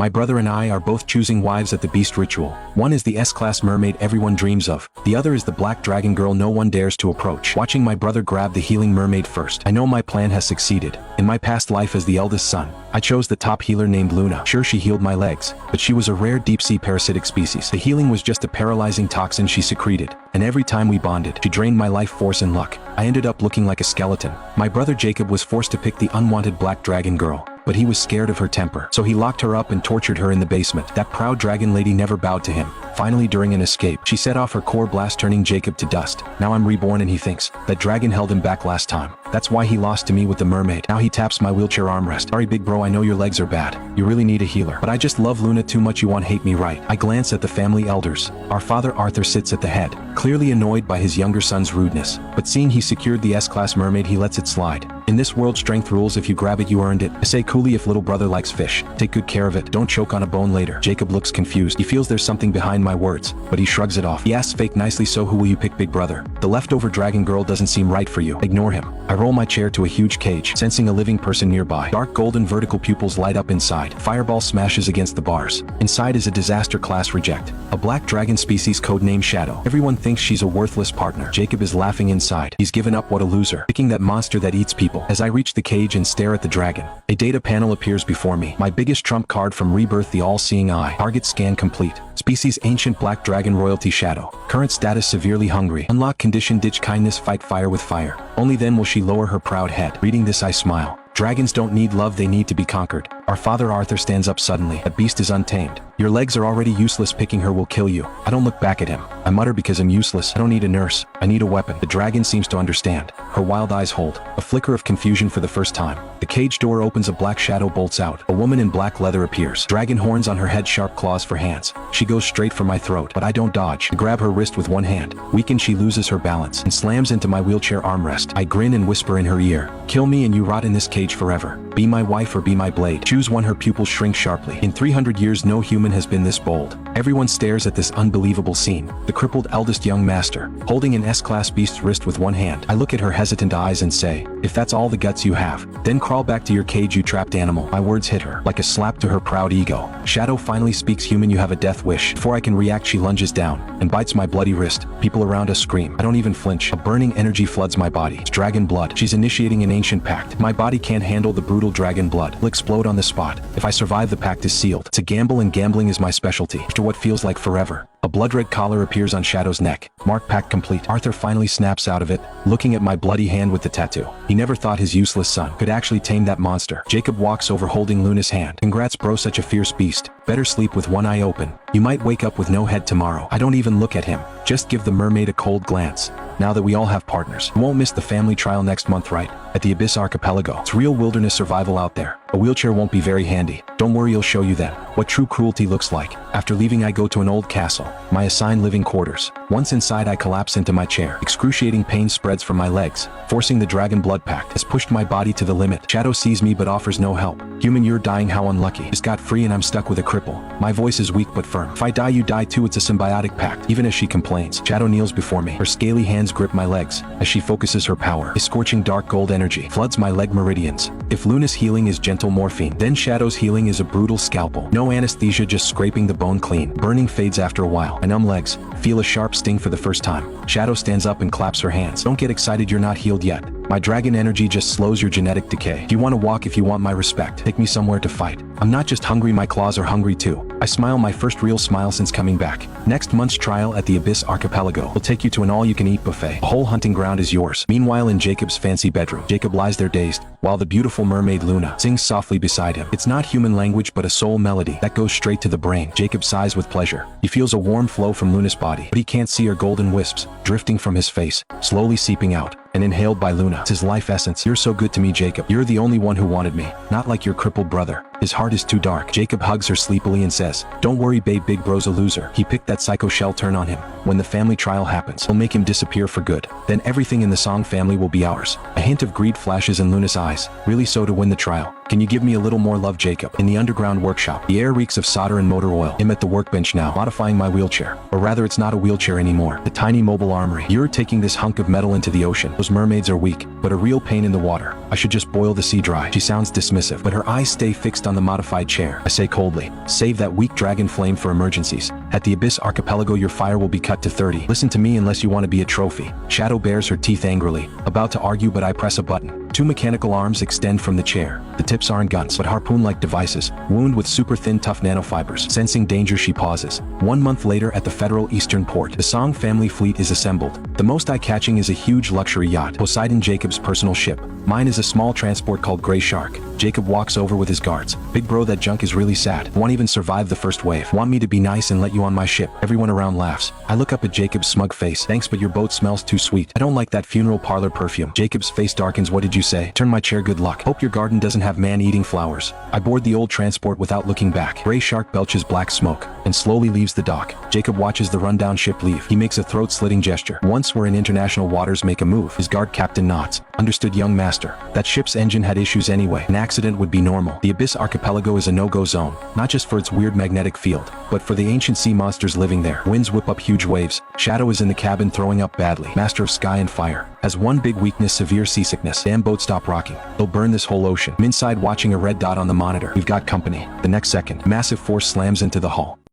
My brother and I are both choosing wives at the Beast Ritual. One is the S-class mermaid everyone dreams of. The other is the black dragon girl no one dares to approach. Watching my brother grab the healing mermaid first, I know my plan has succeeded. In my past life as the eldest son, I chose the top healer named Luna. Sure, she healed my legs, but she was a rare deep-sea parasitic species. The healing was just a paralyzing toxin she secreted, and every time we bonded, she drained my life force and luck. I ended up looking like a skeleton. My brother Jacob was forced to pick the unwanted black dragon girl, but he was scared of her temper, so he locked her up and tortured her in the basement. That proud dragon lady never bowed to him. Finally, during an escape, she set off her core blast, turning Jacob to dust. Now I'm reborn and he thinks that dragon held him back last time. That's why he lost to me with the mermaid. Now he taps my wheelchair armrest. Sorry big bro, I know your legs are bad. You really need a healer. But I just love Luna too much, you want hate me right? I glance at the family elders. Our father Arthur sits at the head, clearly annoyed by his younger son's rudeness. But seeing he secured the S-class mermaid, he lets it slide. In this world, strength rules. If you grab it, you earned it. I say coolly, if little brother likes fish, take good care of it. Don't choke on a bone later. Jacob looks confused. He feels there's something behind my words, but he shrugs it off. He asks fake nicely, so who will you pick big brother? The leftover dragon girl doesn't seem right for you. Ignore him. I roll my chair to a huge cage, sensing a living person nearby. Dark golden vertical pupils light up inside. Fireball smashes against the bars. Inside is a disaster class reject, a black dragon species codenamed Shadow. Everyone thinks she's a worthless partner. Jacob is laughing inside. He's given up. What a loser. Picking that monster that eats people. As I reach the cage and stare at the dragon, a data panel appears before me. My biggest trump card from Rebirth, the all-seeing eye. Target scan complete. Species ancient black dragon, royalty Shadow. Current status severely hungry. Unlock condition ditch kindness, fight fire with fire. Only then will she lower her proud head. Reading this I smile. Dragons don't need love, they need to be conquered. Our father Arthur stands up suddenly. That beast is untamed. Your legs are already useless, picking her will kill you. I don't look back at him. I mutter because I'm useless. I don't need a nurse. I need a weapon. The dragon seems to understand. Her wild eyes hold. A flicker of confusion for the first time. The cage door opens, a black shadow bolts out. A woman in black leather appears. Dragon horns on her head, sharp claws for hands. She goes straight for my throat, but I don't dodge. I grab her wrist with one hand. Weakened, she loses her balance and slams into my wheelchair armrest. I grin and whisper in her ear, kill me and you rot in this cage forever. Be my wife or be my blade. Choose one. Her pupils shrink sharply. In 300 years no human has been this bold. Everyone stares at this unbelievable scene. The crippled eldest young master, holding an S-class beast's wrist with one hand. I look at her hesitant eyes and say, if that's all the guts you have, then crawl back to your cage, you trapped animal. My words hit her like a slap to her proud ego. Shadow finally speaks. Human, you have a death wish. Before I can react, she lunges down and bites my bloody wrist. People around us scream. I don't even flinch. A burning energy floods my body. It's dragon blood. She's initiating an ancient pact. My body can't handle the brutal dragon blood. It'll explode on the spot. If I survive, the pact is sealed. It's a gamble, and gambling is my specialty. After what feels like forever, a blood-red collar appears on Shadow's neck. Mark pact complete. Arthur finally snaps out of it, looking at my bloody hand with the tattoo. He never thought his useless son could actually tame that monster. Jacob walks over holding Luna's hand. Congrats bro, such a fierce beast. Better sleep with one eye open. You might wake up with no head tomorrow. I don't even look at him. Just give the mermaid a cold glance. Now that we all have partners, you won't miss the family trial next month, right? At the Abyss Archipelago. It's real wilderness survival out there. A wheelchair won't be very handy. Don't worry, I'll show you then what true cruelty looks like. After leaving, I go to an old castle, my assigned living quarters. Once inside, I collapse into my chair. Excruciating pain spreads from my legs, forcing the dragon blood pact has pushed my body to the limit. Shadow sees me but offers no help. Human, you're dying, how unlucky. Just got free and I'm stuck with a cripple. My voice is weak but firm. If I die, you die too. It's a symbiotic pact. Even as she complains, Shadow kneels before me. Her scaly hands grip my legs as she focuses her power. A scorching dark gold energy floods my leg meridians. If Luna's healing is gentle morphine, then Shadow's healing is a brutal scalpel. No anesthesia, just scraping the bone clean. Burning fades after a while. My numb legs feel a sharp sting for the first time. Shadow stands up and claps her hands. Don't get excited, you're not healed yet. My dragon energy just slows your genetic decay. If you want to walk, if you want my respect, take me somewhere to fight. I'm not just hungry, my claws are hungry too. I smile, my first real smile since coming back. Next month's trial at the Abyss Archipelago will take you to an all-you-can-eat buffet. The whole hunting ground is yours. Meanwhile, in Jacob's fancy bedroom, Jacob lies there dazed, while the beautiful mermaid Luna sings softly beside him. It's not human language but a soul melody that goes straight to the brain. Jacob sighs with pleasure. He feels a warm flow from Luna's body, but he can't see her golden wisps drifting from his face, slowly seeping out and inhaled by Luna. It's his life essence. You're so good to me, Jacob. You're the only one who wanted me, not like your crippled brother. His heart is too dark. Jacob hugs her sleepily and says, don't worry babe, big bro's a loser. He picked that psycho shell turn on him. When the family trial happens, we'll make him disappear for good. Then everything in the Song family will be ours. A hint of greed flashes in Luna's eyes. Really so to win the trial. Can you give me a little more love, Jacob? In the underground workshop, the air reeks of solder and motor oil. I'm at the workbench now, modifying my wheelchair. Or rather, it's not a wheelchair anymore. The tiny mobile armory. You're taking this hunk of metal into the ocean. Those mermaids are weak, but a real pain in the water. I should just boil the sea dry. She sounds dismissive, but her eyes stay fixed on the modified chair. I say coldly, save that weak dragon flame for emergencies. At the Abyss Archipelago, your fire will be cut to 30. Listen to me unless you want to be a trophy. Shadow bares her teeth angrily, about to argue, but I press a button. Two mechanical arms extend from the chair. The tips aren't guns, but harpoon-like devices, wound with super thin tough nanofibers. Sensing danger, she pauses. 1 month later at the Federal Eastern Port, the Song family fleet is assembled. The most eye-catching is a huge luxury yacht, Poseidon, Jacob's personal ship. Mine is a small transport called Grey Shark. Jacob walks over with his guards. Big bro, that junk is really sad. Won't even survive the first wave. Want me to be nice and let you on my ship? Everyone around laughs. I look up at Jacob's smug face. Thanks, but your boat smells too sweet. I don't like that funeral parlor perfume. Jacob's face darkens. What did you say? Turn my chair, good luck. Hope your garden doesn't have man-eating flowers. I board the old transport without looking back. Grey Shark belches black smoke and slowly leaves the dock. Jacob watches the rundown ship leave. He makes a throat-slitting gesture. Once we're in international waters, make a move. His guard captain nods. Understood, young master. That ship's engine had issues anyway. An accident would be normal. The Abyss Archipelago is a no-go zone, not just for its weird magnetic field, but for the ancient sea monsters living there. Winds whip up huge waves. Shadow is in the cabin throwing up badly. Master of sky and fire. Has one big weakness, severe seasickness. Damn boat, stop rocking. They'll burn this whole ocean. I'm inside watching a red dot on the monitor. We've got company. The next second, massive force slams into the hull.